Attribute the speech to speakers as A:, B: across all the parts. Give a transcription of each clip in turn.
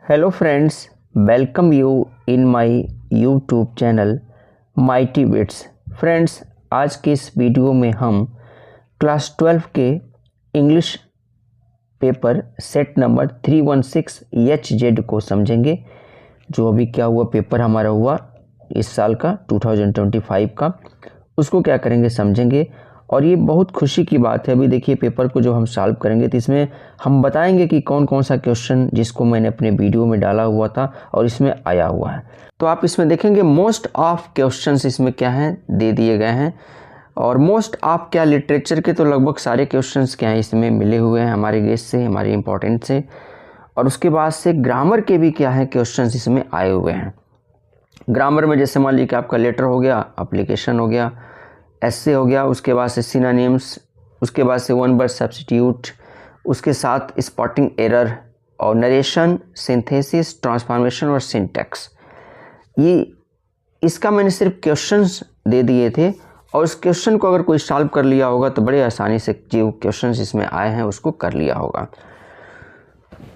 A: Hello friends, welcome you in my YouTube channel mighty bits. Friends, आज के इस video में हम क्लास 12 के English paper set number 316 HZ को समझेंगे। जो अभी क्या हुआ, पेपर हमारा हुआ इस साल का 2025 का, उसको क्या करेंगे समझेंगे। और ये बहुत खुशी की बात है, अभी देखिए पेपर को जो हम सॉल्व करेंगे तो इसमें हम बताएंगे कि कौन कौन सा क्वेश्चन जिसको मैंने अपने वीडियो में डाला हुआ था और इसमें आया हुआ है। तो आप इसमें देखेंगे मोस्ट ऑफ क्वेश्चंस इसमें क्या हैं, दे दिए गए हैं। और मोस्ट ऑफ क्या, लिटरेचर के तो लगभग सारे क्वेश्चंस क्या हैं इसमें मिले हुए हैं हमारे गेस से, हमारे इंपॉर्टेंट से। और उसके बाद से ग्रामर के भी क्या है क्वेश्चंस इसमें आए हुए हैं। ग्रामर में जैसे मान लीजिए कि आपका लेटर हो गया, एप्लीकेशन हो गया, एसे हो गया, उसके बाद से सिनोनिम्स, उसके बाद से वन वर्ड सब्स्टिट्यूट, उसके साथ स्पॉटिंग एरर और नरेशन, सिंथेसिस, ट्रांसफॉर्मेशन और सिंटैक्स। ये इसका मैंने सिर्फ क्वेश्चंस दे दिए थे और उस क्वेश्चन को अगर कोई सॉल्व कर लिया होगा तो बड़े आसानी से जो क्वेश्चंस इसमें आए हैं उसको कर लिया होगा।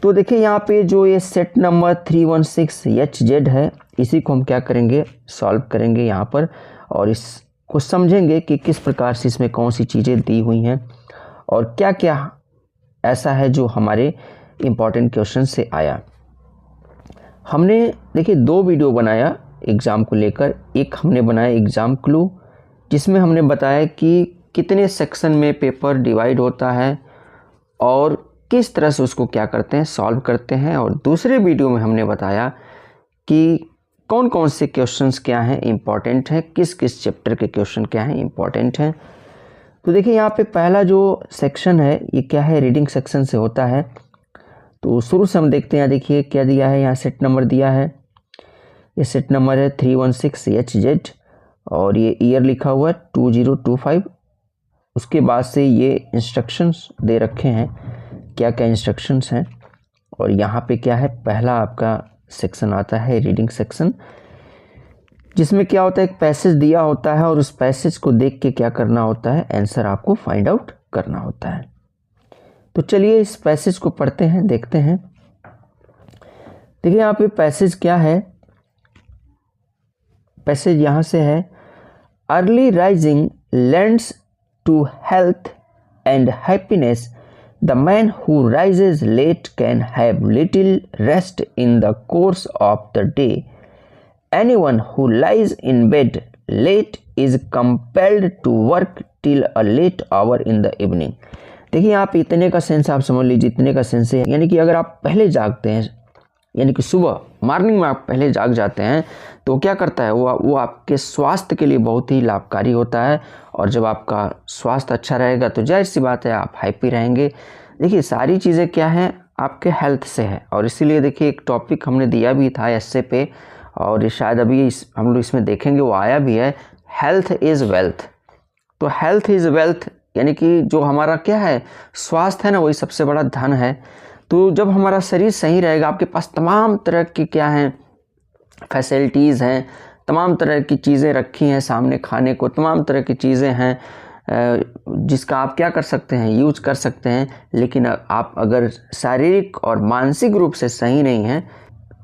A: तो देखिए यहाँ पे जो ये सेट नंबर 316 HZ है, इसी को हम क्या करेंगे, सॉल्व करेंगे यहाँ पर और इसको समझेंगे कि किस प्रकार से इसमें कौन सी चीज़ें दी हुई हैं और क्या क्या ऐसा है जो हमारे इम्पॉर्टेंट क्वेश्चन से आया। हमने देखिए 2 वीडियो बनाया एग्ज़ाम को लेकर। एक हमने बनाया एग्ज़ाम क्लू, जिसमें हमने बताया कि कितने सेक्शन में पेपर डिवाइड होता है और किस तरह से उसको क्या करते हैं, सॉल्व करते हैं। और दूसरे वीडियो में हमने बताया कि कौन कौन से क्वेश्चंस क्या हैं इम्पॉर्टेंट हैं, किस किस चैप्टर के क्वेश्चन क्या हैं इम्पॉर्टेंट हैं। तो देखिए यहाँ पे पहला जो सेक्शन है ये क्या है, रीडिंग सेक्शन से होता है। तो शुरू से हम देखते हैं, देखिए क्या दिया है, यहाँ सेट नंबर दिया है, ये सेट नंबर है 316 HZ और ये ईयर लिखा हुआ है 2025। उसके बाद से ये इंस्ट्रक्शंस दे रखे हैं, क्या क्या इंस्ट्रक्शंस हैं। और यहाँ पे क्या है, पहला आपका सेक्शन आता है रीडिंग सेक्शन, जिसमें क्या होता है, एक पैसेज दिया होता है और उस पैसेज को देख के क्या करना होता है, आंसर आपको फाइंड आउट करना होता है। तो चलिए इस पैसेज को पढ़ते हैं, देखते हैं। देखिए यहाँ पे पैसेज क्या है, पैसेज यहाँ से है, early rising lends to health and happiness, the man who rises late can have little rest in the course of the day. Anyone who lies in bed late is compelled to work till a late hour in the evening. देखिए आप इतने का sense आप समझ लीजिए, इतने का sense है यानी कि अगर आप पहले जागते हैं, यानी कि सुबह मॉर्निंग में आप पहले जाग जाते हैं तो क्या करता है वो आपके स्वास्थ्य के लिए बहुत ही लाभकारी होता है। और जब आपका स्वास्थ्य अच्छा रहेगा तो जाहिर सी बात है आप हैप्पी रहेंगे। देखिए सारी चीज़ें क्या हैं, आपके हेल्थ से है। और इसीलिए देखिए एक टॉपिक हमने दिया भी था एस्से पे, और शायद अभी हम लोग इसमें देखेंगे वो आया भी है, हेल्थ इज़ वेल्थ। तो हेल्थ इज़ वेल्थ यानी कि जो हमारा क्या है, स्वास्थ्य है ना, वही सबसे बड़ा धन है। तो जब हमारा शरीर सही रहेगा, आपके पास तमाम तरह की क्या हैं, फैसिलिटीज़ हैं, तमाम तरह की चीज़ें रखी हैं सामने खाने को, तमाम तरह की चीज़ें हैं जिसका आप क्या कर सकते हैं, यूज कर सकते हैं। लेकिन आप अगर शारीरिक और मानसिक रूप से सही नहीं हैं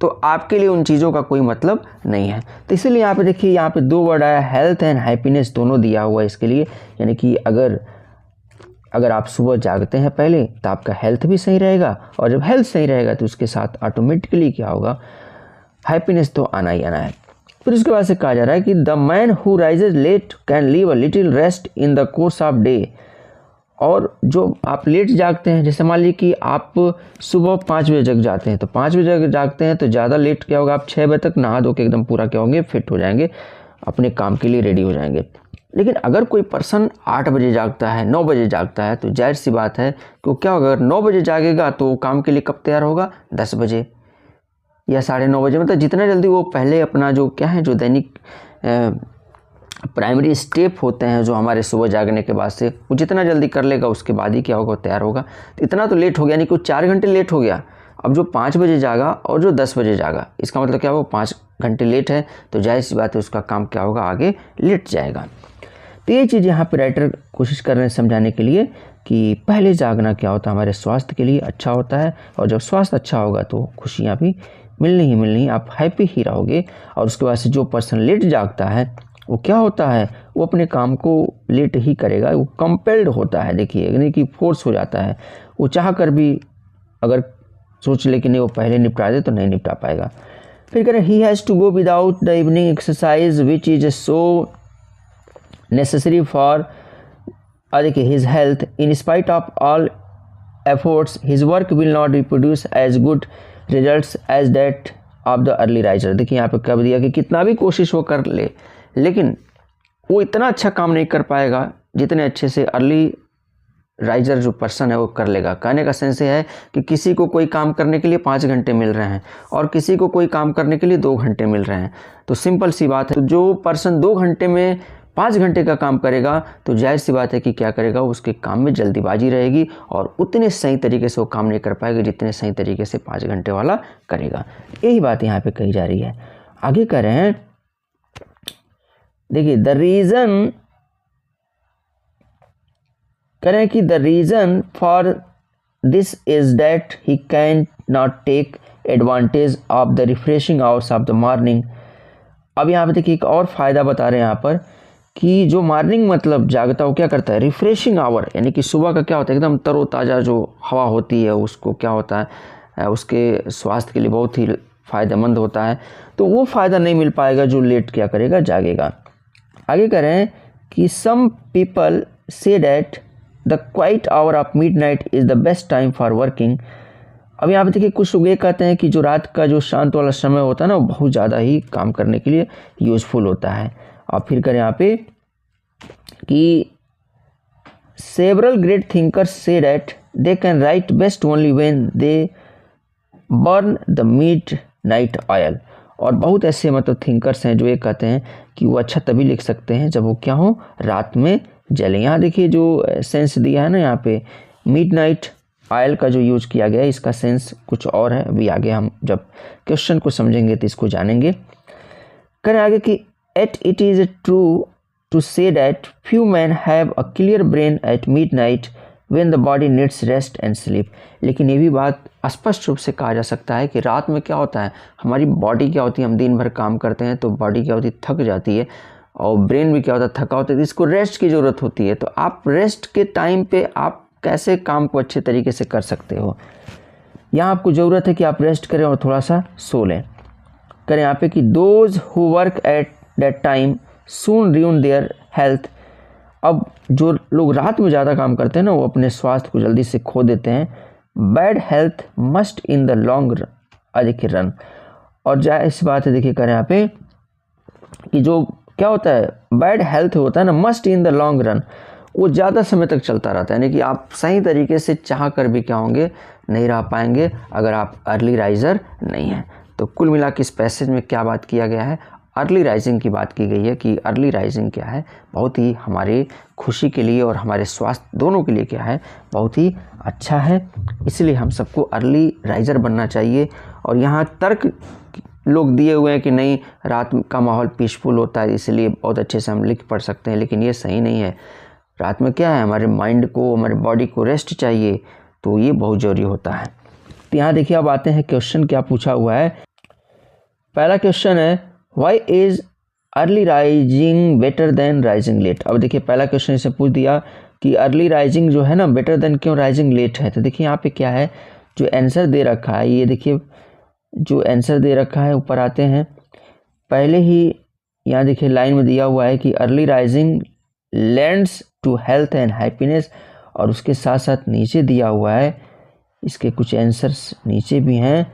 A: तो आपके लिए उन चीज़ों का कोई मतलब नहीं है। तो इसीलिए यहाँ पे देखिए, यहाँ पे 2 वर्ड आया, हेल्थ एंड हैप्पीनेस, दोनों दिया हुआ है इसके लिए। यानी कि अगर आप सुबह जागते हैं पहले तो आपका हेल्थ भी सही रहेगा, और जब हेल्थ सही रहेगा तो उसके साथ ऑटोमेटिकली क्या होगा, हैप्पीनेस तो आना ही आना है। फिर उसके बाद से कहा जा रहा है कि the man who rises late can leave a little rest in the course of day. और जो आप लेट जागते हैं, जैसे मान लीजिए कि आप सुबह 5 बजे जग जाते हैं, तो 5 बजे जागते हैं तो ज़्यादा लेट क्या होगा, आप 6 बजे तक नहा धो के एकदम पूरा क्या होंगे, फिट हो जाएंगे, अपने काम के लिए रेडी हो जाएंगे। लेकिन अगर कोई पर्सन 8 बजे जागता है, 9 बजे जागता है, तो जाहिर सी बात है कि क्या होगा, अगर 9 बजे जागेगा तो काम के लिए कब तैयार होगा, 10 बजे या 9:30 बजे। मतलब जितना जल्दी वो पहले अपना जो क्या है, जो दैनिक प्राइमरी स्टेप होते हैं जो हमारे सुबह जागने के बाद से, वो जितना जल्दी कर लेगा उसके बाद ही क्या होगा, तैयार होगा। तो इतना तो लेट हो गया, यानी कि 4 घंटे लेट हो गया। अब जो 5 बजे जागा और जो 10 बजे जागा, इसका मतलब क्या होगा, 5 घंटे लेट है, तो जाहिर सी बात है उसका काम क्या होगा, आगे लेट जाएगा। तो ये चीज़ यहाँ पे राइटर कोशिश कर रहे हैं समझाने के लिए। कि पहले जागना क्या होता है, हमारे स्वास्थ्य के लिए अच्छा होता है, और जब स्वास्थ्य अच्छा होगा तो खुशियाँ भी मिलनी ही मिलनी, आप हैप्पी ही रहोगे। और उसके बाद से जो पर्सन लेट जागता है वो क्या होता है, वो अपने काम को लेट ही करेगा, वो कंपेल्ड होता है, देखिए यानी कि फोर्स हो जाता है, वो चाह कर भी अगर सोच ले कि नहीं वो पहले निपटा दे तो नहीं निपटा पाएगा। फिर करें he has to go without the evening exercise which is so necessary for देखिए his health, in spite of all efforts his work will not reproduce as good results as that of the early riser. देखिए यहाँ पे कह दिया कि कितना भी कोशिश वो कर ले लेकिन वो इतना अच्छा काम नहीं कर पाएगा जितने अच्छे से अर्ली राइजर जो पर्सन है वो कर लेगा। कहने का सेंस ये है कि किसी को कोई काम करने के लिए 5 घंटे मिल रहे हैं और किसी को कोई काम करने के लिए 2 घंटे मिल रहे हैं, तो सिंपल सी बात है, तो जो पर्सन 2 घंटे में 5 घंटे का काम करेगा तो जाहिर सी बात है कि क्या करेगा, उसके काम में जल्दीबाजी रहेगी और उतने सही तरीके से वो काम नहीं कर पाएगा जितने सही तरीके से 5 घंटे वाला करेगा। यही बात यहाँ पे कही जा रही है। आगे कह रहे हैं, देखिए द रीज़न करें कि the reason for this is that he can not take advantage of the refreshing hours of the morning. अब यहाँ पे देखिए एक और फ़ायदा बता रहे हैं यहाँ पर कि जो मॉर्निंग मतलब जागता हो क्या करता है, रिफ्रेशिंग आवर, यानी कि सुबह का क्या होता है एकदम तरोताज़ा जो हवा होती है उसको क्या होता है उसके स्वास्थ्य के लिए बहुत ही फ़ायदेमंद होता है, तो वो फ़ायदा नहीं मिल पाएगा जो लेट क्या करेगा, जागेगा। आगे कह रहे हैं कि some people say that the quiet hour of midnight is the best time for working. अब यहाँ पे देखिए कुछ लोग ये कहते हैं कि जो रात का जो शांत वाला समय होता है ना वो बहुत ज़्यादा ही काम करने के लिए यूज़फुल होता है। और फिर करें यहाँ पे कि several great thinkers say that they can write best only when they burn the mid night oil. और बहुत ऐसे मतलब थिंकर्स हैं जो ये कहते हैं कि वो अच्छा तभी लिख सकते हैं जब वो क्या हो, रात में जले। यहाँ देखिए जो सेंस दिया है ना यहाँ पे मिडनाइट ऑयल का जो यूज किया गया है इसका सेंस कुछ और है, अभी आगे हम जब क्वेश्चन को समझेंगे तो इसको जानेंगे। करें आगे कि yet it is true to say that few men have a clear brain at midnight when the body needs rest and sleep. लेकिन ये भी बात स्पष्ट रूप से कहा जा सकता है कि रात में क्या होता है, हमारी बॉडी क्या होती है, हम दिन भर काम करते हैं तो बॉडी क्या होती है, थक जाती है, और ब्रेन भी क्या होता है, थका होता है, तो इसको रेस्ट की ज़रूरत होती है। तो आप रेस्ट के टाइम पे आप कैसे काम को अच्छे तरीके से कर सकते हो, यहाँ आपको ज़रूरत है कि आप रेस्ट करें और थोड़ा सा सो लें। करें यहाँ पे कि those who work at that time soon ruin their health. अब जो लोग रात में ज़्यादा काम करते हैं ना वो अपने स्वास्थ्य को जल्दी से खो देते हैं। Bad health must in the long देखिए रन। और जाहिर सी बात है, देखिए करें यहाँ पे कि जो क्या होता है बैड हेल्थ होता है ना, must in the long run, वो ज़्यादा समय तक चलता रहता है, यानी कि आप सही तरीके से चाह कर भी क्या होंगे, नहीं रह पाएंगे अगर आप अर्ली राइजर नहीं हैं। तो कुल मिला के इस पैसेज में क्या बात किया गया है, अर्ली राइजिंग की बात की गई है कि अर्ली राइजिंग क्या है, बहुत ही हमारे खुशी के लिए और हमारे स्वास्थ्य दोनों के लिए क्या है, बहुत ही अच्छा है। इसलिए हम सबको अर्ली राइजर बनना चाहिए। और यहाँ तर्क लोग दिए हुए हैं कि नहीं रात का माहौल पीसफुल होता है इसलिए बहुत अच्छे से हम लिख पढ़ सकते हैं, लेकिन ये सही नहीं है। रात में क्या है, हमारे माइंड को, हमारे बॉडी को रेस्ट चाहिए, तो ये बहुत ज़रूरी होता है। तो यहाँ देखिए अब आते हैं क्वेश्चन क्या पूछा हुआ है। पहला क्वेश्चन है why is early rising better than rising late. अब देखिए पहला क्वेश्चन इसे पूछ दिया कि अर्ली राइजिंग जो है ना बेटर देन क्यों राइजिंग लेट है। तो देखिए यहाँ पे क्या है, जो आंसर दे रखा है, ये देखिए जो आंसर दे रखा है ऊपर आते हैं, पहले ही यहाँ देखिए लाइन में दिया हुआ है कि early rising lands to health and happiness, और उसके साथ साथ नीचे दिया हुआ है, इसके कुछ आंसर्स नीचे भी हैं।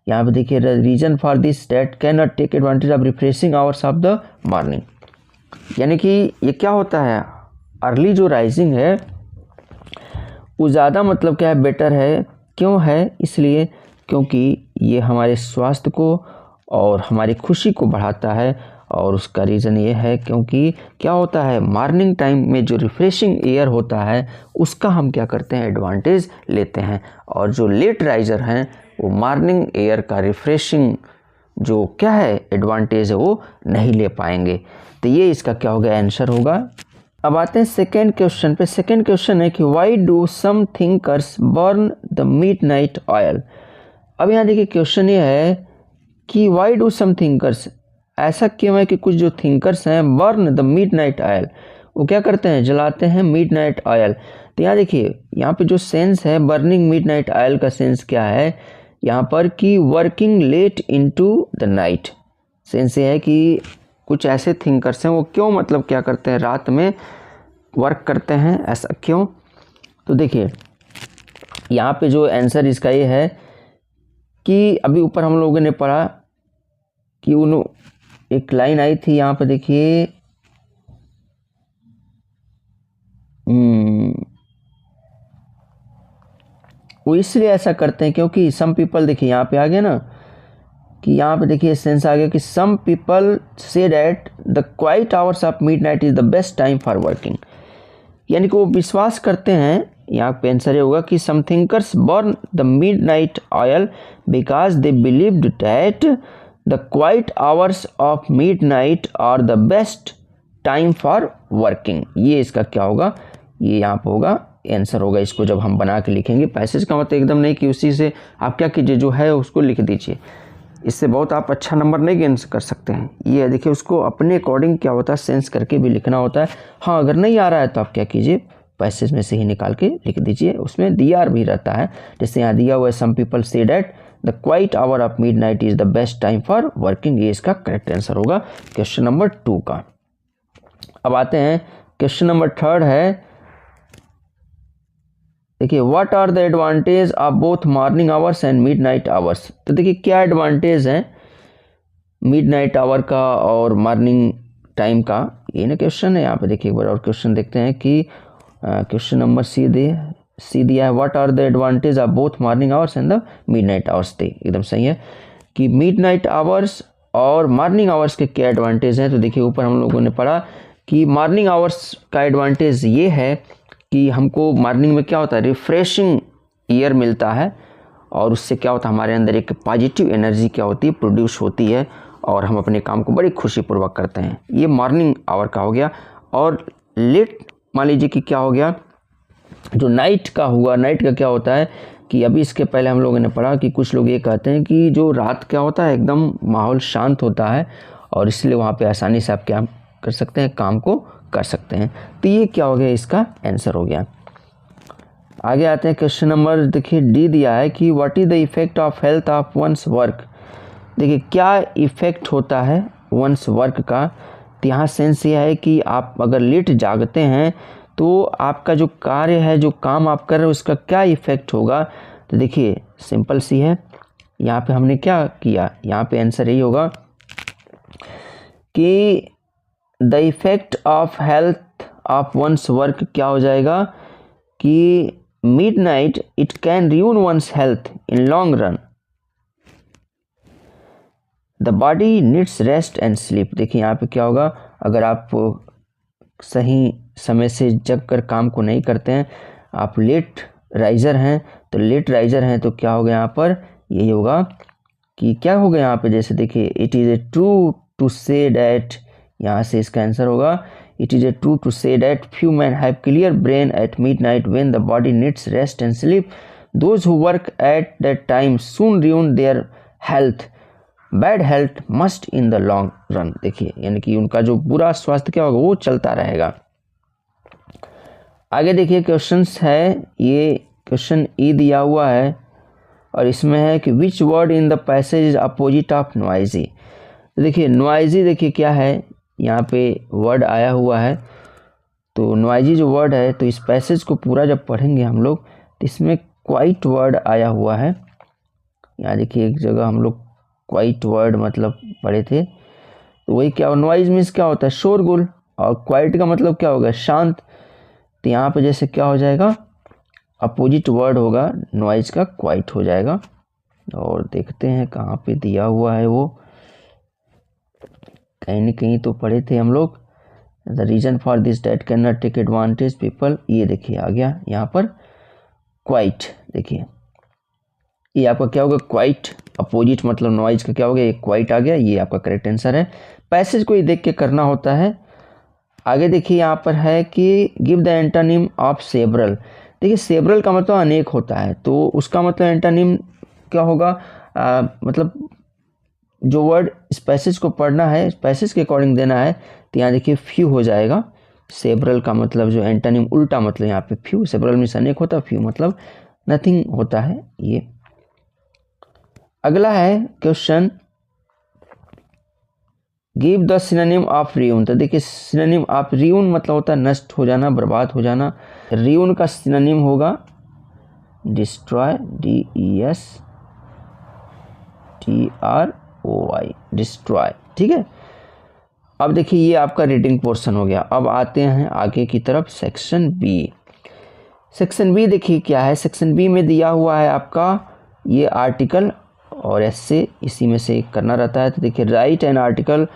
A: यहाँ पे देखिए reason for this that can not take advantage of refreshing hours of the morning, यानी कि ये क्या होता है, अर्ली जो राइजिंग है वो ज़्यादा मतलब क्या है, बेटर है। क्यों है, इसलिए क्योंकि ये हमारे स्वास्थ्य को और हमारी खुशी को बढ़ाता है। और उसका रीज़न ये है क्योंकि क्या होता है, मॉर्निंग टाइम में जो रिफ्रेशिंग एयर होता है उसका हम क्या करते हैं, एडवांटेज लेते हैं। और जो लेट राइजर हैं वो मॉर्निंग एयर का रिफ्रेशिंग जो क्या है एडवांटेज है वो नहीं ले पाएंगे। तो ये इसका क्या होगा, आंसर होगा अब आते हैं सेकेंड क्वेश्चन पे। सेकेंड क्वेश्चन है कि why do some thinkers burn the midnight oil. अब यहाँ देखिए क्वेश्चन ये है कि वाई डू सम थिंकर्स, ऐसा क्यों है कि कुछ जो थिंकर्स हैं बर्न द मिडनाइट ऑयल, वो क्या करते हैं, जलाते हैं मिडनाइट ऑयल। तो यहाँ देखिए यहाँ पे जो सेंस है बर्निंग मिडनाइट ऑयल का सेंस क्या है यहाँ पर कि working late into the night. Sense ये है कि कुछ ऐसे थिंकर्स हैं वो क्यों मतलब क्या करते हैं, रात में वर्क करते हैं, ऐसा क्यों। तो देखिए यहाँ पे जो आंसर इसका ये है कि अभी ऊपर हम लोगों ने पढ़ा कि उन एक लाइन आई थी यहाँ पे देखिए, वो इसलिए ऐसा करते हैं क्योंकि सम पीपल, देखिए यहाँ पे आ गया ना कि यहाँ पे देखिए सेंस आ गया कि some people say that the quiet hours of midnight is the best time for working. यानी कि वो विश्वास करते हैं, यहाँ पे आंसर ये होगा कि some thinkers burn the midnight oil because they believed that the quiet hours of midnight are the best time for working. ये इसका क्या होगा, ये यहाँ पे होगा आंसर होगा। इसको जब हम बना के लिखेंगे, पैसेज का मतलब एकदम नहीं कि उसी से आप क्या कीजिए जो है उसको लिख दीजिए, इससे बहुत आप अच्छा नंबर नहीं गेन कर सकते हैं। ये देखिए उसको अपने अकॉर्डिंग क्या होता है सेंस करके भी लिखना होता है। हाँ अगर नहीं आ रहा है तो आप क्या कीजिए पैसेज में से ही निकाल के लिख दीजिए, उसमें डीआर भी रहता है। जैसे यहाँ दिया हुआ है some people say that the quiet hour of midnight is the best time for working. ये इसका करेक्ट आंसर होगा क्वेश्चन नंबर 2 का। अब आते हैं क्वेश्चन नंबर 3 है, देखिए what are the advantage of both morning hours and midnight hours. तो देखिए क्या एडवांटेज है मिडनाइट आवर का और मॉर्निंग टाइम का, ये ना क्वेश्चन है। यहाँ पे देखिए एक बार और क्वेश्चन देखते हैं कि क्वेश्चन नंबर सी दिया है what are the advantage of both morning hours and the midnight hours. एकदम सही है कि मिडनाइट आवर्स और मॉर्निंग आवर्स के क्या एडवांटेज हैं। तो देखिए ऊपर हम लोगों ने पढ़ा कि मॉर्निंग आवर्स का एडवांटेज ये है कि हमको मॉर्निंग में क्या होता है, रिफ्रेशिंग एयर मिलता है और उससे क्या होता है हमारे अंदर एक पॉजिटिव एनर्जी क्या होती है, प्रोड्यूस होती है और हम अपने काम को बड़ी खुशीपूर्वक करते हैं। ये मॉर्निंग आवर का हो गया। और लेट मान लीजिए कि क्या हो गया, जो नाइट का हुआ, नाइट का क्या होता है कि अभी इसके पहले हम लोगों ने पढ़ा कि कुछ लोग ये कहते हैं कि जो रात क्या होता है एकदम माहौल शांत होता है और इसलिए वहाँ पे आसानी से आप क्या कर सकते हैं, काम को कर सकते हैं। तो ये क्या हो गया, इसका आंसर हो गया। आगे आते हैं क्वेश्चन नंबर देखिए डी दिया है कि what is the effect of health of one's work. देखिए क्या इफेक्ट होता है वंस वर्क का। तो यहाँ सेंस ये है कि आप अगर लेट जागते हैं तो आपका जो कार्य है, जो काम आप कर रहे हो, उसका क्या इफेक्ट होगा। तो देखिए सिंपल सी है, यहाँ पे हमने क्या किया, यहाँ पे आंसर यही होगा कि the effect of health of one's work क्या हो जाएगा कि midnight it can ruin one's health in long run, the body needs rest and sleep. देखिए यहाँ पे क्या होगा, अगर आप सही समय से जग कर काम को नहीं करते हैं, आप लेट राइजर हैं, तो लेट राइजर हैं तो क्या होगा यहाँ पर, यही होगा कि क्या होगा यहाँ पे, जैसे देखिए it is a true to say that, यहाँ से इसका आंसर होगा it is a true to say that few men have clear brain at midnight when the body needs rest and sleep, those who work at that time soon ruin their health, bad health must in the long run. देखिए यानी कि उनका जो बुरा स्वास्थ्य क्या होगा वो चलता रहेगा। आगे देखिए क्वेश्चंस है, ये क्वेश्चन ई दिया हुआ है और इसमें है कि which word in the passage is opposite of noisy. देखिए नॉइजी, देखिए क्या है, यहाँ पे वर्ड आया हुआ है, तो नॉइजी जो वर्ड है, तो इस पैसेज को पूरा जब पढ़ेंगे हम लोग तो इसमें क्वाइट वर्ड आया हुआ है। यहाँ देखिए एक जगह हम लोग क्वाइट वर्ड मतलब पढ़े थे, तो वही क्या, नॉइज मीन्स क्या होता है, शोरगुल, और क्वाइट का मतलब क्या होगा, शांत। तो यहाँ पे जैसे क्या हो जाएगा, अपोजिट वर्ड होगा नॉइज का, क्वाइट हो जाएगा। और देखते हैं कहाँ पे दिया हुआ है, वो कहीं न कहीं तो पढ़े थे हम लोग। The reason for this that can not take advantage people, ये देखिए आ गया यहाँ पर क्वाइट। देखिए ये आपका क्या होगा, क्वाइट, अपोजिट मतलब नॉइज का क्या हो गया, ये क्वाइट आ गया, ये आपका करेक्ट आंसर है। पैसेज को ये देख के करना होता है, आगे देखिए यहाँ पर है कि give the antonym of several. देखिए सेवरल का मतलब अनेक होता है, तो उसका मतलब एंटोनिम क्या होगा, मतलब जो वर्ड इस पैसेज को पढ़ना है, इस पैसेज के अकॉर्डिंग देना है, तो यहाँ देखिए फ्यू हो जाएगा। सेवरल का मतलब जो एंटोनिम उल्टा मतलब यहाँ पे फ्यू, सेवरल मीन्स अनेक होता है, फ्यू मतलब नथिंग होता है ये। अगला है question give the synonym of ruin. तो देखिए सिनोनिम ऑफ रियून मतलब होता है नष्ट हो जाना, बर्बाद हो जाना। रियून का सिनोनिम होगा डिस्ट्रॉय, DESTROY, डिस्ट्रॉय। ठीक है, अब देखिए ये आपका रीडिंग पोर्शन हो गया। अब आते हैं आगे की तरफ, सेक्शन बी। सेक्शन बी देखिए क्या है। सेक्शन बी में दिया हुआ है आपका ये आर्टिकल और ऐसे इसी में से करना रहता है। तो देखिए write an article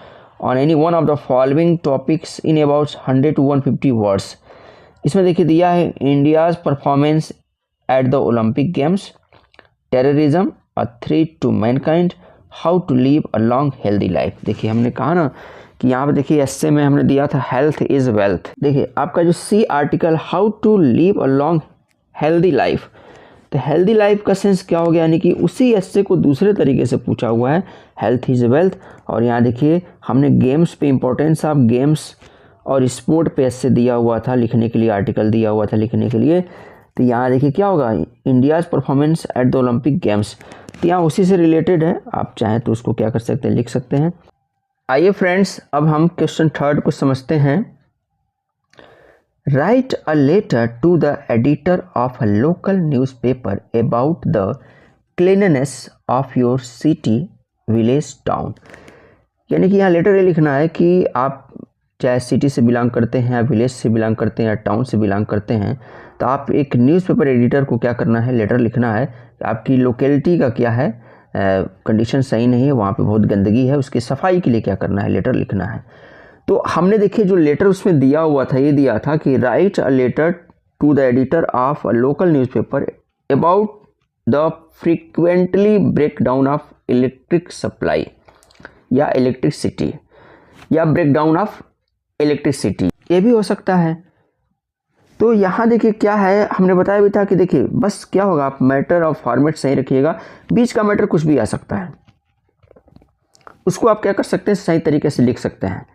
A: on any one of the following topics in about 100 to 150 words. इसमें देखिए दिया है India's performance at the Olympic games, terrorism a threat to mankind, how to live a long healthy life. देखिए हमने कहा ना कि यहाँ पे देखिए एस्से में हमने दिया था हेल्थ इज वेल्थ। देखिए आपका जो C article how to live a long healthy life, तो हेल्दी लाइफ का सेंस क्या हो गया, यानी कि उसी एस्से को दूसरे तरीके से पूछा हुआ है, हेल्थ इज वेल्थ। और यहाँ देखिए हमने गेम्स पे इम्पोर्टेंस ऑफ गेम्स और स्पोर्ट पे एस्से दिया हुआ था लिखने के लिए, आर्टिकल दिया हुआ था लिखने के लिए। तो यहाँ देखिए क्या होगा, India's performance at the Olympic games, तो यहाँ उसी से रिलेटेड है, आप चाहें तो उसको क्या कर सकते हैं, लिख सकते हैं। आइए फ्रेंड्स अब हम क्वेश्चन थर्ड को समझते हैं। Write a letter to the editor of a local newspaper about the cleanness of your city, village, town. यानी कि यहाँ लेटर ये लिखना है कि आप चाहे सिटी से बिलोंग करते हैं या विलेज से बिलोंग करते हैं या टाउन से बिलोंग करते हैं, तो आप एक न्यूज़पेपर एडिटर को क्या करना है, लेटर लिखना है कि आपकी लोकेलिटी का क्या है, कंडीशन सही नहीं है, वहाँ पे बहुत गंदगी है, उसकी सफाई के लिए क्या करना है, लेटर लिखना है। तो हमने देखिए जो लेटर उसमें दिया हुआ था, ये दिया था कि write a letter to the editor of a local newspaper about the frequently breakdown of electric supply या इलेक्ट्रिसिटी या ब्रेकडाउन ऑफ इलेक्ट्रिसिटी, ये भी हो सकता है। तो यहाँ देखिए क्या है, हमने बताया भी था कि देखिए बस क्या होगा, आप मैटर और फॉर्मेट सही रखिएगा, बीच का मैटर कुछ भी आ सकता है, उसको आप क्या कर सकते हैं, सही तरीके से लिख सकते हैं।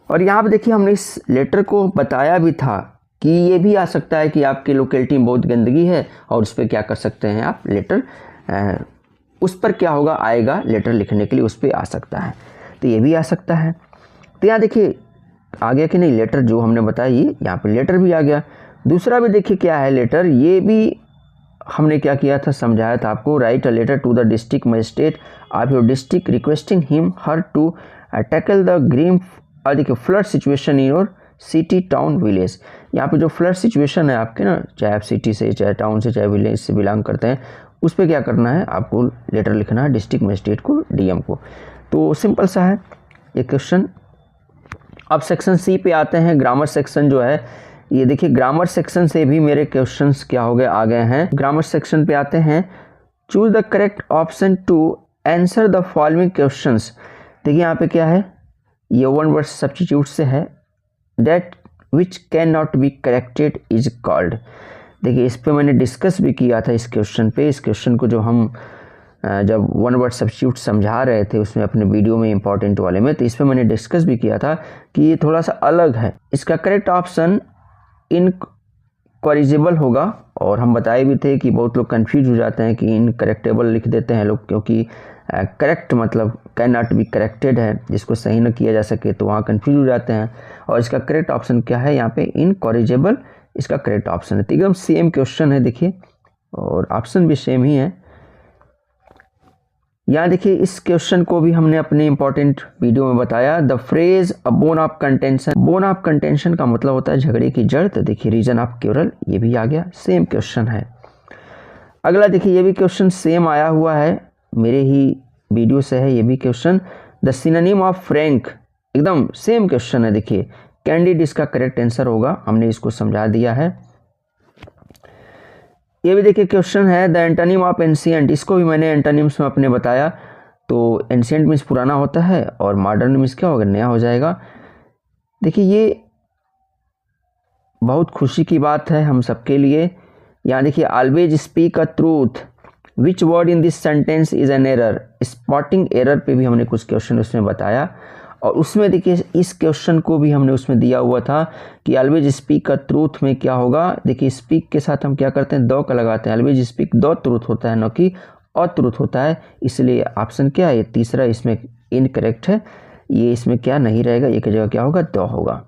A: और यहाँ पे देखिए हमने इस लेटर को बताया भी था कि ये भी आ सकता है कि आपकी लोकेलिटी में बहुत गंदगी है और उस पर क्या कर सकते हैं आप, लेटर उस पर क्या होगा, आएगा लेटर लिखने के लिए, उस पर आ सकता है, तो ये भी आ सकता है। तो यहाँ देखिए आ गया कि नहीं, लेटर जो हमने बताया ये यहाँ पे लेटर भी आ गया। दूसरा भी देखिए क्या है लेटर, ये भी हमने क्या किया था, समझाया था आपको। Write a letter to the district magistrate of your district requesting him her to tackle the green और देखिए flood situation in your city, town, village. यहाँ पे जो फ्लड सिचुएशन है आपके ना, चाहे आप सिटी से, चाहे टाउन से, चाहे विलेज से बिलोंग करते हैं, उस पर क्या करना है, आपको लेटर लिखना है डिस्ट्रिक्ट मजिस्ट्रेट को, DM को। तो सिंपल सा है ये क्वेश्चन। अब सेक्शन सी पे आते हैं, ग्रामर सेक्शन जो है, ये देखिए ग्रामर सेक्शन से भी मेरे क्वेश्चंस क्या हो गए, आ गए हैं। ग्रामर सेक्शन पे आते हैं, choose the correct option to answer the following questions. देखिए यहाँ पे क्या है, ये वन वर्ड सब्स्टिट्यूट से है, that which can not be corrected is called. देखिए इस पे मैंने डिस्कस भी किया था इस क्वेश्चन पे। इस क्वेश्चन को जो हम जब वन वर्ड सब्स्टिट्यूट समझा रहे थे उसमें अपने वीडियो में इंपॉर्टेंट वाले में, तो इस पर मैंने डिस्कस भी किया था कि ये थोड़ा सा अलग है। इसका करेक्ट ऑप्शन इनकॉरिजिबल होगा, और हम बताए भी थे कि बहुत लोग कंफ्यूज हो जाते हैं कि इनकरेक्टेबल लिख देते हैं लोग, क्योंकि करेक्ट मतलब कैन नॉट बी करेक्टेड है, जिसको सही न किया जा सके, तो वहाँ कंफ्यूज हो जाते हैं। और इसका करेक्ट ऑप्शन क्या है, यहाँ पे इनकॉरिजिबल इसका करेक्ट ऑप्शन है। तो एकदम सेम क्वेश्चन है देखिए, और ऑप्शन भी सेम ही है। यहाँ देखिए इस क्वेश्चन को भी हमने अपने इंपॉर्टेंट वीडियो में बताया। The phrase a bone of contention, bone of contention का मतलब होता है झगड़े की जड़। तो देखिए रीजन ऑफ क्यूरल, ये भी आ गया, सेम क्वेश्चन है। अगला देखिए ये भी क्वेश्चन सेम आया हुआ है, मेरे ही वीडियो से है ये भी question. The synonym of Frank, एकदम सेम क्वेश्चन है। देखिए कैंडिड इसका करेक्ट आंसर होगा, हमने इसको समझा दिया है। ये भी देखिए क्वेश्चन है, द एंटोनिम ऑफ एंशिएंट, इसको भी मैंने एंटोनिम्स में अपने बताया। तो एंशिएंट मीन्स पुराना होता है और मॉडर्न मीन्स क्या होगा, नया हो जाएगा। देखिए ये बहुत खुशी की बात है हम सबके लिए। यहाँ देखिए always speak a truth, which word in this sentence is an error. Spotting error पे भी हमने कुछ क्वेश्चन उसमें बताया, और उसमें देखिए इस क्वेश्चन को भी हमने उसमें दिया हुआ था कि ऑलवेज स्पीक अ ट्रूथ में क्या होगा। देखिए स्पीक के साथ हम क्या करते हैं, दो का लगाते हैं। ऑलवेज स्पीक द ट्रूथ होता है, न कि अट्रूथ होता है, इसलिए ऑप्शन क्या है, ये तीसरा इसमें इनकरेक्ट है। ये इसमें क्या नहीं रहेगा, ये की जगह क्या होगा, द होगा।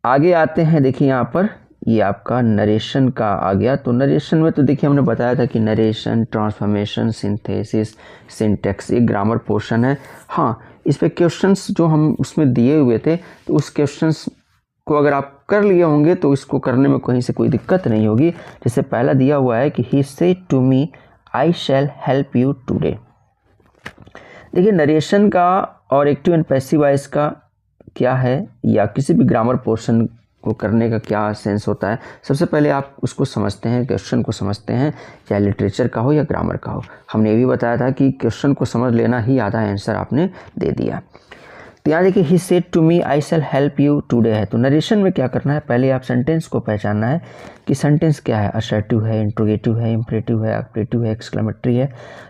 A: आगे आते हैं, देखिए यहाँ पर ये आपका नरेशन का आ गया। तो नरेशन में तो देखिए हमने बताया था कि नरेशन, ट्रांसफॉर्मेशन, सिंथेसिस, सिंटैक्स, ये ग्रामर पोर्शन है। हाँ, इस पे क्वेश्चंस जो हम उसमें दिए हुए थे, तो उस क्वेश्चंस को अगर आप कर लिए होंगे तो इसको करने में कहीं से कोई दिक्कत नहीं होगी। जैसे पहला दिया हुआ है कि he said to me I shall help you today. देखिए नरेशन का और एक्टिव एंड पैसिव वॉइस का क्या है, या किसी भी ग्रामर पोर्शन को करने का क्या सेंस होता है। सबसे पहले आप उसको समझते हैं, क्वेश्चन को समझते हैं, चाहे लिटरेचर का हो या ग्रामर का हो। हमने ये भी बताया था कि क्वेश्चन को समझ लेना ही आधा आंसर आपने दे दिया। तो यहाँ देखिए he said to me I shall help you today है। तो नरेशन में क्या करना है, पहले आप सेंटेंस को पहचानना है कि सेंटेंस क्या है, असर्टिव है, इंट्रोगेटिव है, इंपरेटिव है, ऑपरेटिव है, एक्सक्लेमेटरी है।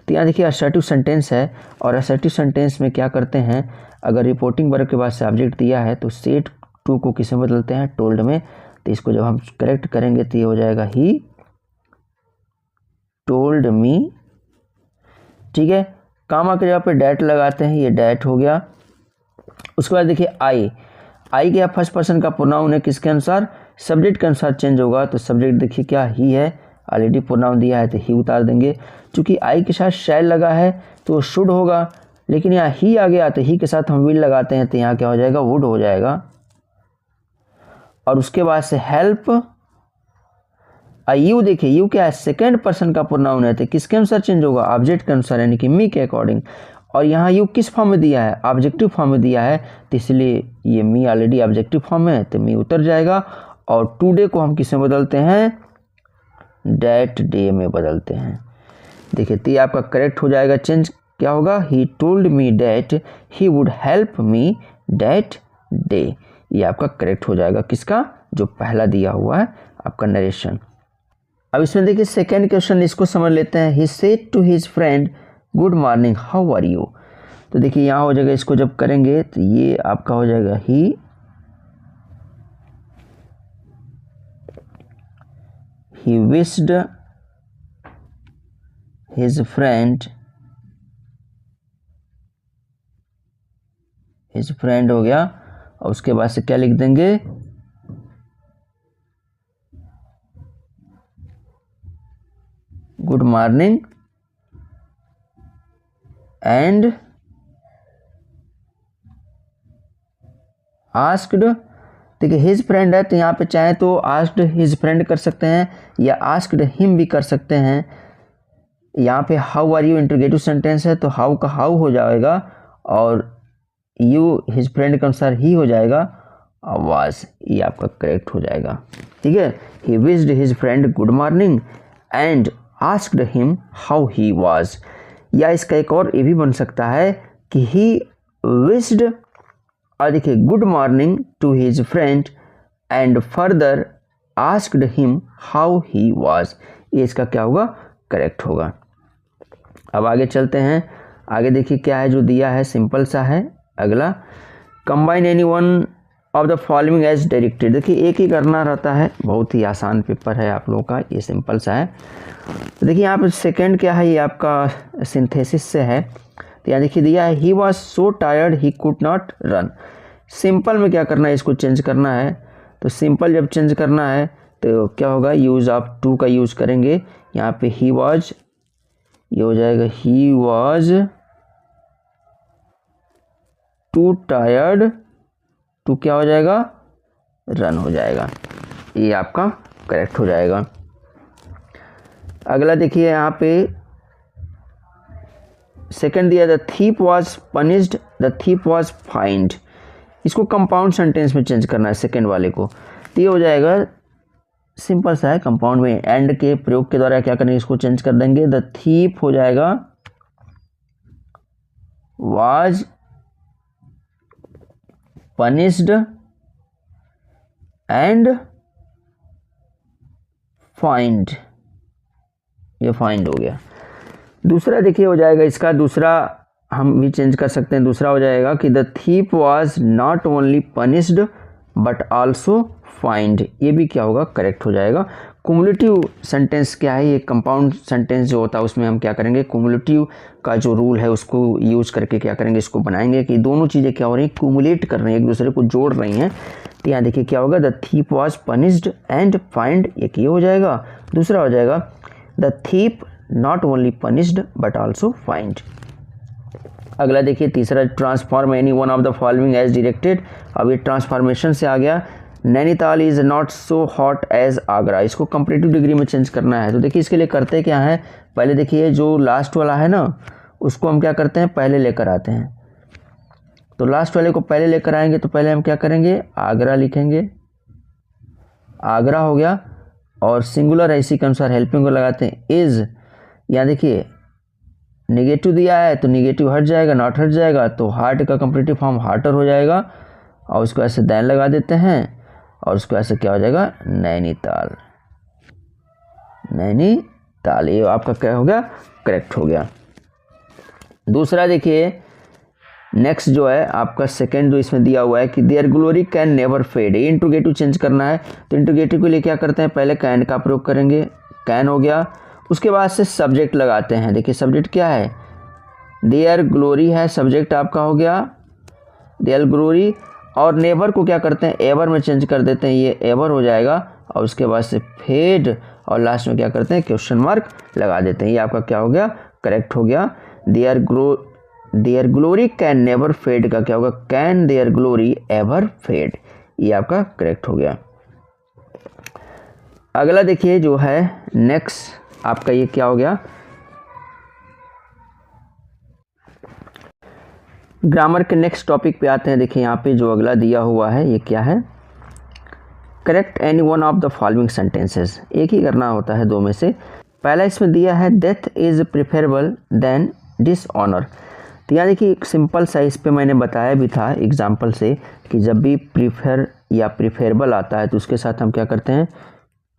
A: तो यहाँ देखिए असर्टिव सेंटेंस है, और असर्टिव सेंटेंस में क्या करते हैं, अगर रिपोर्टिंग वर्ब के बाद से ऑब्जेक्ट दिया है तो सेड टू को किस में बदलते हैं, टोल्ड में। तो इसको जब हम करेक्ट करेंगे तो ये हो जाएगा ही टोल्ड मी, ठीक है। कामा के जगह पे डैट लगाते हैं, ये डैट हो गया। उसके बाद देखिए आई क्या फर्स्ट पर्सन का प्रोनाउन है, किसके अनुसार, सब्जेक्ट के अनुसार चेंज होगा। तो सब्जेक्ट देखिए क्या ही है, ऑलरेडी प्रोनाउन दिया है तो ही उतार देंगे। चूंकि आई के साथ शैल लगा है तो शुड होगा, लेकिन यहाँ ही आ गया तो ही के साथ हम विल लगाते हैं तो यहाँ क्या हो जाएगा, वुड हो जाएगा। और उसके बाद से हेल्प यू, देखिए यू क्या है, सेकेंड पर्सन का प्रोनाउन है तो किसके अनुसार चेंज होगा, ऑब्जेक्ट के अनुसार, यानी कि मी के अकॉर्डिंग। और यहाँ यू किस फॉर्म में दिया है, ऑब्जेक्टिव फॉर्म में दिया है, तो इसलिए ये मी ऑलरेडी ऑब्जेक्टिव फॉर्म में है तो मी उतर जाएगा। और टुडे को हम किस में बदलते हैं, डैट डे में बदलते हैं। देखिए तो ये आपका करेक्ट हो जाएगा, चेंज क्या होगा, he told me that he would help me that day. ये आपका करेक्ट हो जाएगा, किसका, जो पहला दिया हुआ है आपका नरेशन। अब इसमें देखिए सेकेंड क्वेश्चन, इसको समझ लेते हैं। He said to his friend good morning how are you. तो देखिए यहाँ हो जाएगा, इसको जब करेंगे तो ये आपका हो जाएगा ही विश्ड हिज फ्रेंड हो गया। और उसके बाद से क्या लिख देंगे, गुड मॉर्निंग एंड आस्क्ड। देखिए हिज फ्रेंड है तो यहाँ पे चाहे तो आस्क्ड हिज फ्रेंड कर सकते हैं या आस्क्ड हिम भी कर सकते हैं। यहाँ पे how are you interrogative sentence है तो हाउ का हाउ हो जाएगा, और यू हिज फ्रेंड के अनुसार ही हो जाएगा, आवाज, ये आपका करेक्ट हो जाएगा, ठीक है। He wished his friend good morning and asked him how he was. या इसका एक और ये भी बन सकता है कि ही विश्ड, और देखिए good morning to his friend and further asked him how he was. ये इसका क्या होगा, करेक्ट होगा। अब आगे चलते हैं, आगे देखिए क्या है जो दिया है, सिंपल सा है। अगला, combine any one of the following as directed. देखिए एक ही करना रहता है, बहुत ही आसान पेपर है आप लोगों का, ये सिंपल सा है। तो देखिए यहाँ पर सेकेंड क्या है, ये आपका सिंथेसिस से है। तो यहाँ देखिए दिया है he was so tired he could not run. Simple में क्या करना है, इसको चेंज करना है। तो सिंपल जब चेंज करना है तो क्या होगा, यूज़ ऑफ टू का यूज़ करेंगे। यहाँ पे ही वॉज, ये हो जाएगा he was too tired to क्या हो जाएगा, रन हो जाएगा। ये आपका करेक्ट हो जाएगा। अगला देखिए यहाँ पे सेकंड दिया, the thief was punished the thief was find. इसको कंपाउंड सेंटेंस में चेंज करना है सेकंड वाले को। तो ये हो जाएगा, सिंपल सा है, कंपाउंड में एंड के प्रयोग के द्वारा क्या करेंगे, इसको चेंज कर देंगे। द थीप हो जाएगा वाज पनिश्ड एंड फाइंड, ये फाइंड हो गया। दूसरा देखिए हो जाएगा इसका, दूसरा हम भी चेंज कर सकते हैं, दूसरा हो जाएगा कि the thief was not only punished but also find, ये भी क्या होगा, करेक्ट हो जाएगा। कुमुलेटिव सेंटेंस क्या है, ये कंपाउंड सेंटेंस जो होता है उसमें हम क्या करेंगे, कुमुलेटिव का जो रूल है उसको यूज करके क्या करेंगे, इसको बनाएंगे कि दोनों चीज़ें क्या हो रही हैं, कुमुलेट कर रही हैं, एक दूसरे को जोड़ रही हैं। तो यहाँ देखिए क्या होगा, the thief was punished and fined, ये हो जाएगा। दूसरा हो जाएगा the thief not only punished but also fined. अगला देखिए तीसरा, transform any one of the following as directed. अब ये ट्रांसफॉर्मेशन से आ गया। Nainital is not so hot as Agra, इसको कंपैरेटिव डिग्री में चेंज करना है। तो देखिए इसके लिए करते क्या है, पहले देखिए जो लास्ट वाला है ना उसको हम क्या करते हैं, पहले लेकर आते हैं। तो लास्ट वाले को पहले लेकर आएंगे तो पहले हम क्या करेंगे, आगरा लिखेंगे, आगरा हो गया। और सिंगुलर है इसी के अनुसार हेल्पिंग को लगाते हैं, इज़। यहाँ देखिए निगेटिव दिया है तो निगेटिव हट जाएगा, नॉट हट जाएगा, तो हार्ट का कंपैरेटिव फॉर्म हार्टर हो जाएगा। और उसको ऐसे दैन लगा देते हैं और उसको ऐसे क्या हो जाएगा, नैनीताल, नैनीताल, ये आपका क्या हो गया, करेक्ट हो गया। दूसरा देखिए नेक्स्ट जो है आपका सेकंड जो इसमें दिया हुआ है कि their glory can never fade, ये इंट्रोगेटिव चेंज करना है। तो इंट्रोगेटिव के लिए क्या करते हैं, पहले कैन का प्रयोग करेंगे, कैन हो गया। उसके बाद से सब्जेक्ट लगाते हैं। देखिए सब्जेक्ट क्या है, देयर ग्लोरी है, सब्जेक्ट आपका हो गया देयर ग्लोरी। और नेवर को क्या करते हैं, एवर में चेंज कर देते हैं, ये एवर हो जाएगा। और उसके बाद से फेड और लास्ट में क्या करते हैं, क्वेश्चन मार्क लगा देते हैं, ये आपका क्या हो गया, करेक्ट हो गया। Their glory can never fade का क्या होगा, can their glory ever fade, ये आपका करेक्ट हो गया। अगला देखिए जो है नेक्स्ट आपका ये क्या हो गया, ग्रामर के नेक्स्ट टॉपिक पे आते हैं। देखिए यहाँ पे जो अगला दिया हुआ है ये क्या है, correct any one of the following sentences, एक ही करना होता है दो में से। पहला इसमें दिया है death is preferable than dishonour. तो यहाँ देखिए एक सिंपल सा, इस पे मैंने बताया भी था एग्जाम्पल से कि जब भी प्रीफर या प्रिफरेबल आता है तो उसके साथ हम क्या करते हैं,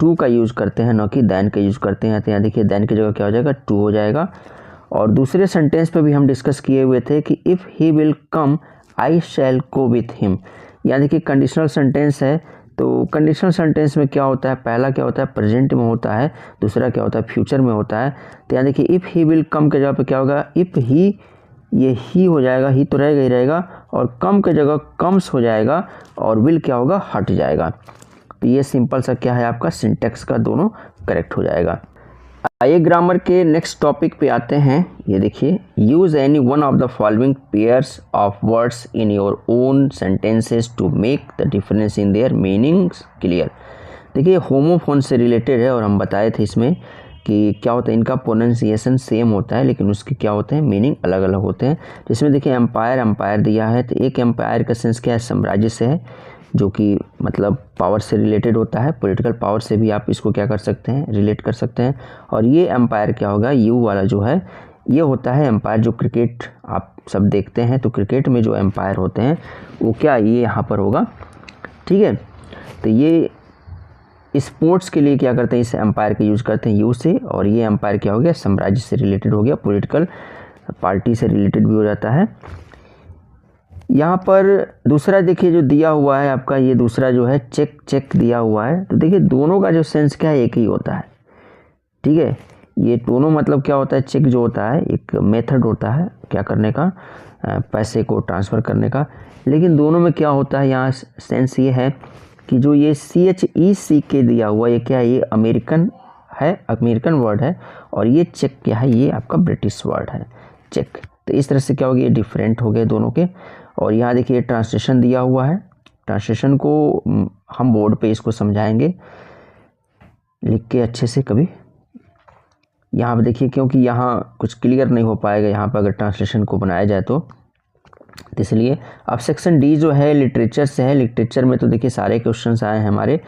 A: टू का यूज़ करते हैं, न कि दैन का यूज़ करते हैं। तो यहाँ देखिए दैन की जगह क्या हो जाएगा, टू हो जाएगा। और दूसरे सेंटेंस पे भी हम डिस्कस किए हुए थे कि if he will come I shall go with him. यहाँ देखिए कंडीशनल सेंटेंस है, तो कंडीशनल सेंटेंस में क्या होता है, पहला क्या होता है प्रेजेंट में होता है, दूसरा क्या होता है फ्यूचर में होता है। तो यहाँ देखिए इफ़ ही विल कम के जगह पे क्या होगा, इफ़ ही, ये ही हो जाएगा, ही तो रहेगा ही रहेगा, और कम के जगह कम्स हो जाएगा, और विल क्या होगा, हट जाएगा। तो ये सिंपल सा क्या है आपका सिंटेक्स का दोनों करेक्ट हो जाएगा। आइए ग्रामर के नेक्स्ट टॉपिक पे आते हैं। ये देखिए, use any one of the following pairs of words in your own sentences to make the difference in their meanings clear. देखिए होमोफोन से रिलेटेड है और हम बताए थे इसमें कि क्या होता है, इनका प्रोनाउंसिएशन सेम होता है लेकिन उसके क्या होते हैं, मीनिंग अलग अलग होते हैं। जिसमें देखिए एम्पायर दिया है, तो एक एम्पायर का सेंस क्या है, साम्राज्य से है, जो कि मतलब पावर से रिलेटेड होता है, पॉलिटिकल पावर से भी आप इसको क्या कर सकते हैं, रिलेट कर सकते हैं। और ये एम्पायर क्या होगा, यू वाला जो है ये होता है एम्पायर, जो क्रिकेट आप सब देखते हैं तो क्रिकेट में जो एम्पायर होते हैं वो क्या, ये यहाँ पर होगा, ठीक है। तो ये स्पोर्ट्स के लिए क्या करते हैं, इस एम्पायर का यूज़ करते हैं यू से। और ये एम्पायर क्या हो गया, साम्राज्य से रिलेटेड हो गया, पॉलिटिकल पार्टी से रिलेटेड भी हो जाता है। यहाँ पर दूसरा देखिए जो दिया हुआ है आपका, ये दूसरा जो है चेक दिया हुआ है। तो देखिए दोनों का जो सेंस क्या है, एक ही होता है, ठीक है। ये दोनों मतलब क्या होता है, चेक जो होता है एक मेथड होता है क्या करने का, पैसे को ट्रांसफ़र करने का। लेकिन दोनों में क्या होता है, यहाँ सेंस ये है कि जो ये CHECK दिया हुआ ये क्या है, ये अमेरिकन है, अमेरिकन वर्ड है। और ये चेक क्या है, ये आपका ब्रिटिश वर्ड है, चेक। तो इस तरह से क्या हो गया, ये डिफरेंट हो गए दोनों के। और यहाँ देखिए ट्रांसलेशन दिया हुआ है, ट्रांसलेशन को हम बोर्ड पे इसको समझाएंगे लिख के अच्छे से कभी। यहाँ पे देखिए क्योंकि यहाँ कुछ क्लियर नहीं हो पाएगा यहाँ पर अगर ट्रांसलेशन को बनाया जाए तो इसलिए। अब सेक्शन डी जो है लिटरेचर से है। लिटरेचर में तो देखिए सारे क्वेश्चंस आए हैं हमारे।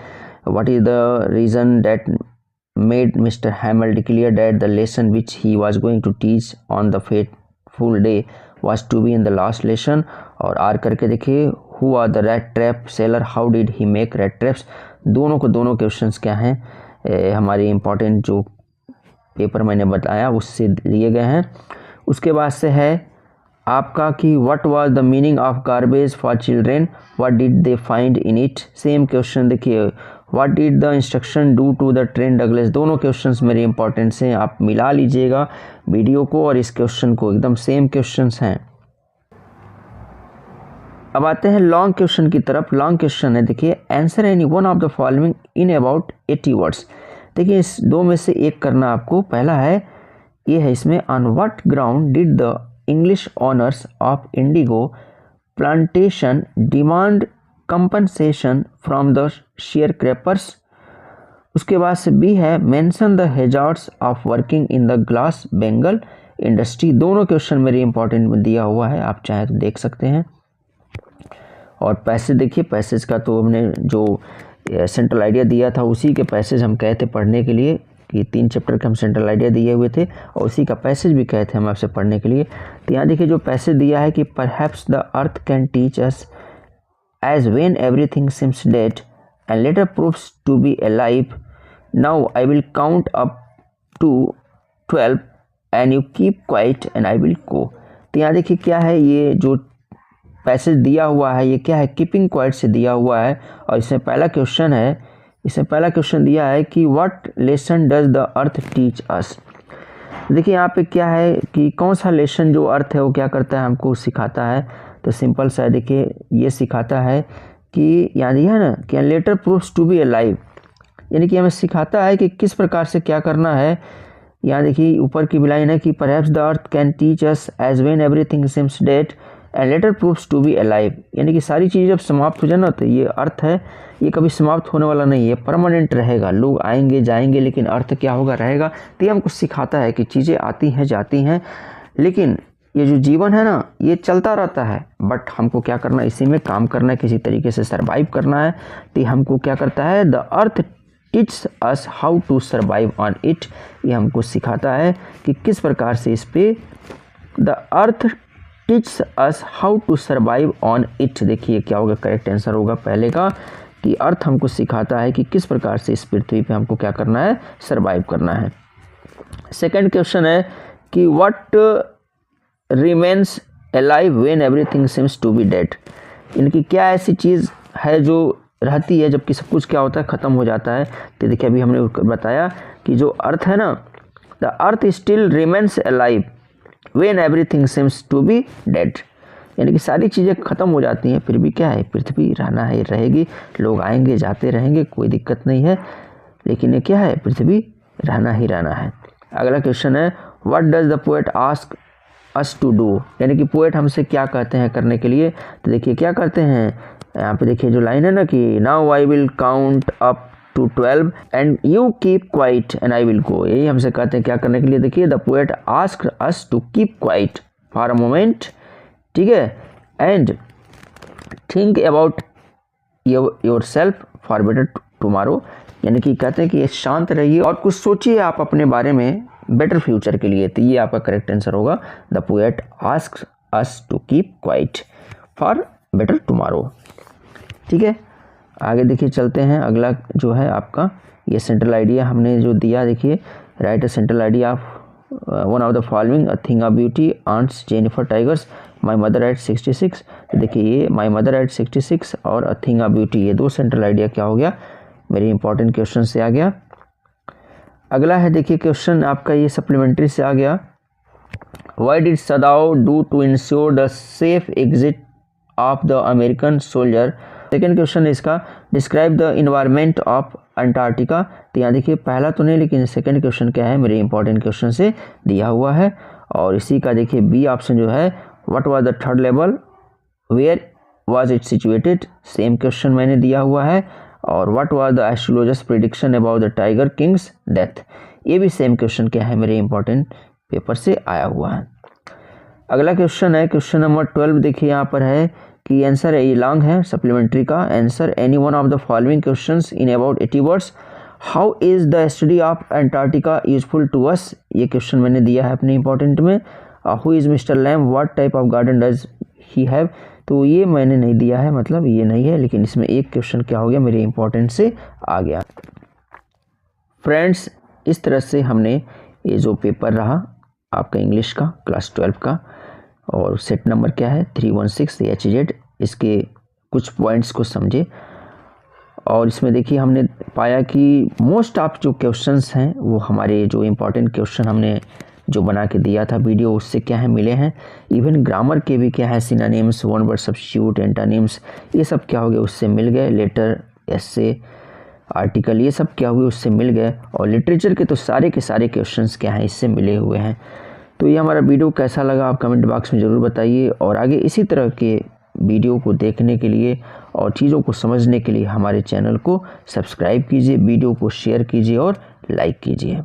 A: What is the reason that made Mr Hamel declare that the lesson which he was going to teach on the fateful day was to be in the last lesson. और आर करके देखिए who are the rat trap seller, how did he make rat traps. दोनों को दोनों questions क्या हैं, हमारी इंपॉर्टेंट जो पेपर मैंने बताया उससे लिए गए हैं। उसके बाद से है आपका कि what was the meaning of garbage for children, what did they find in it. Same question देखिए, what did the instruction do to the train डगलेस। दोनों क्वेश्चंस मेरे इंपॉर्टेंट हैं, आप मिला लीजिएगा वीडियो को और इस क्वेश्चन को, एकदम सेम क्वेश्चंस हैं। अब आते हैं लॉन्ग क्वेश्चन की तरफ। लॉन्ग क्वेश्चन है, देखिए answer any one of the following in about 80 words. देखिए इस दो में से एक करना आपको। पहला है ये है इसमें, on what ground did the English owners of indigo plantation demand compensation from the sharecroppers. उसके बाद से बी है, mention the hazards of working in the glass bangle industry. दोनों क्वेश्चन मेरे इंपॉर्टेंट में दिया हुआ है, आप चाहे तो देख सकते हैं। और पैसेज देखिए, पैसेज का तो हमने जो सेंट्रल आइडिया दिया था उसी के पैसेज हम कहे थे पढ़ने के लिए, कि 3 चैप्टर के हम सेंट्रल आइडिया दिए हुए थे और उसी का पैसेज भी कहे थे हम आपसे पढ़ने के लिए। तो यहाँ देखिए जो पैसेज दिया है कि perhaps the earth can teach us as when everything seems dead and later proves to be alive, now I will count up to 12 and you keep quiet and I will go. तो यहाँ देखिए क्या है, ये जो passage दिया हुआ है ये क्या है, कीपिंग क्वाइट से दिया हुआ है। और इसमें पहला क्वेश्चन है, इसमें पहला क्वेश्चन दिया है कि what lesson does the earth teach अस। देखिए यहाँ पे क्या है कि कौन सा लेसन जो अर्थ है वो क्या करता है, हमको सिखाता है। तो सिंपल सा है, देखिए ये सिखाता है कि यहाँ दिया है ना कि later proves to be alive, यानी कि हमें सिखाता है कि किस प्रकार से क्या करना है। यहाँ देखिए ऊपर की लाइन है कि perhaps the earth can teach us as when everything seems dead and later proves to be alive, यानी कि सारी चीज़ जब समाप्त हो जाए ना तो ये अर्थ है ये कभी समाप्त होने वाला नहीं है, परमानेंट रहेगा। लोग आएंगे जाएंगे लेकिन अर्थ क्या होगा, रहेगा। तो ये हमको सिखाता है कि चीज़ें आती हैं जाती हैं, लेकिन ये जो जीवन है ना ये चलता रहता है, बट हमको क्या करना है, इसी में काम करना है, किसी तरीके से सर्वाइव करना है। तो हमको क्या करता है, the earth teach us how to survive on it. ये हमको सिखाता है कि किस प्रकार से इस पे, the earth teach us how to survive on it. देखिए क्या होगा, करेक्ट आंसर होगा पहले का, कि अर्थ हमको सिखाता है कि किस प्रकार से इस पृथ्वी पे हमको क्या करना है, सर्वाइव करना है। सेकंड क्वेश्चन है कि what remains alive when everything seems to be dead, इनकी क्या ऐसी चीज़ है जो रहती है जबकि सब कुछ क्या होता है, ख़त्म हो जाता है। तो देखिए अभी हमने बताया कि जो अर्थ है ना, the earth still remains alive when everything seems to be dead, यानी कि सारी चीज़ें ख़त्म हो जाती हैं फिर भी क्या है, पृथ्वी रहना है, रहेगी, लोग आएंगे जाते रहेंगे, कोई दिक्कत नहीं है, लेकिन ये क्या है, पृथ्वी रहना ही रहना है। अगला क्वेश्चन है, what does the poet ask us to do, यानी कि पोएट हमसे क्या कहते हैं करने के लिए। तो देखिए क्या करते हैं, यहाँ पे देखिए जो लाइन है ना कि now I will count up to 12 and you keep quiet and I will go, यही हमसे कहते हैं क्या करने के लिए। देखिए the poet ask us to keep quiet for a moment, ठीक है, and think about your self for better tomorrow, यानी कि कहते हैं कि शांत रहिए और कुछ सोचिए आप अपने बारे में बेटर फ्यूचर के लिए। तो ये आपका करेक्ट आंसर होगा, the poet asks us to keep quiet for better tomorrow. ठीक है, आगे देखिए चलते हैं। अगला जो है आपका ये सेंट्रल आइडिया हमने जो दिया, देखिए write a central idea of one of the following, a thing of beauty, aunts Jennifer tigers, my mother at 66। तो देखिए ये माई मदर एट 66 और अ थिंग ऑफ ब्यूटी, ये दो सेंट्रल आइडिया क्या हो गया, मेरी इंपॉर्टेंट क्वेश्चन से आ गया। अगला है देखिए क्वेश्चन आपका ये सप्लीमेंट्री से आ गया, why did Sadao do to ensure the safe exit of the American soldier. Second question है इसका, describe the environment of Antarctica. तो यहाँ देखिए पहला तो नहीं लेकिन सेकेंड क्वेश्चन क्या है, मेरे इंपॉर्टेंट क्वेश्चन से दिया हुआ है। और इसी का देखिए बी ऑप्शन जो है, what was the third level, where was it situated, same question मैंने दिया हुआ है। और what was the astrologer's prediction about the tiger king's death, ये भी सेम क्वेश्चन क्या है, मेरे इंपॉर्टेंट पेपर से आया हुआ है। अगला क्वेश्चन है क्वेश्चन नंबर 12, देखिए यहाँ पर है कि आंसर है, ये लॉन्ग है सप्लीमेंट्री का, answer any one of the following questions in about 80 words, how is the study of Antarctica useful to us, ये क्वेश्चन मैंने दिया है अपने इंपॉर्टेंट में। Who is Mr Lamb, what type of garden does he have, तो ये मैंने नहीं दिया है, मतलब ये नहीं है, लेकिन इसमें एक क्वेश्चन क्या हो गया मेरे इंपॉर्टेंट से आ गया। फ्रेंड्स, इस तरह से हमने ये जो पेपर रहा आपका इंग्लिश का क्लास 12 का, और सेट नंबर क्या है 316 HZ, इसके कुछ पॉइंट्स को समझे। और इसमें देखिए हमने पाया कि मोस्ट ऑफ जो क्वेश्चंस हैं वो हमारे जो इम्पोर्टेंट क्वेश्चन हमने जो बना के दिया था वीडियो, उससे क्या है मिले हैं। इवन ग्रामर के भी क्या है synonyms, one word substitute, antonyms, ये सब क्या हो गए उससे मिल गए। लेटर, एसे, आर्टिकल, ये सब क्या हुए उससे मिल गए। और लिटरेचर के तो सारे के सारे क्वेश्चंस क्या हैं इससे मिले हुए हैं। तो ये हमारा वीडियो कैसा लगा आप कमेंट बॉक्स में ज़रूर बताइए, और आगे इसी तरह के वीडियो को देखने के लिए और चीज़ों को समझने के लिए हमारे चैनल को सब्सक्राइब कीजिए, वीडियो को शेयर कीजिए और लाइक कीजिए।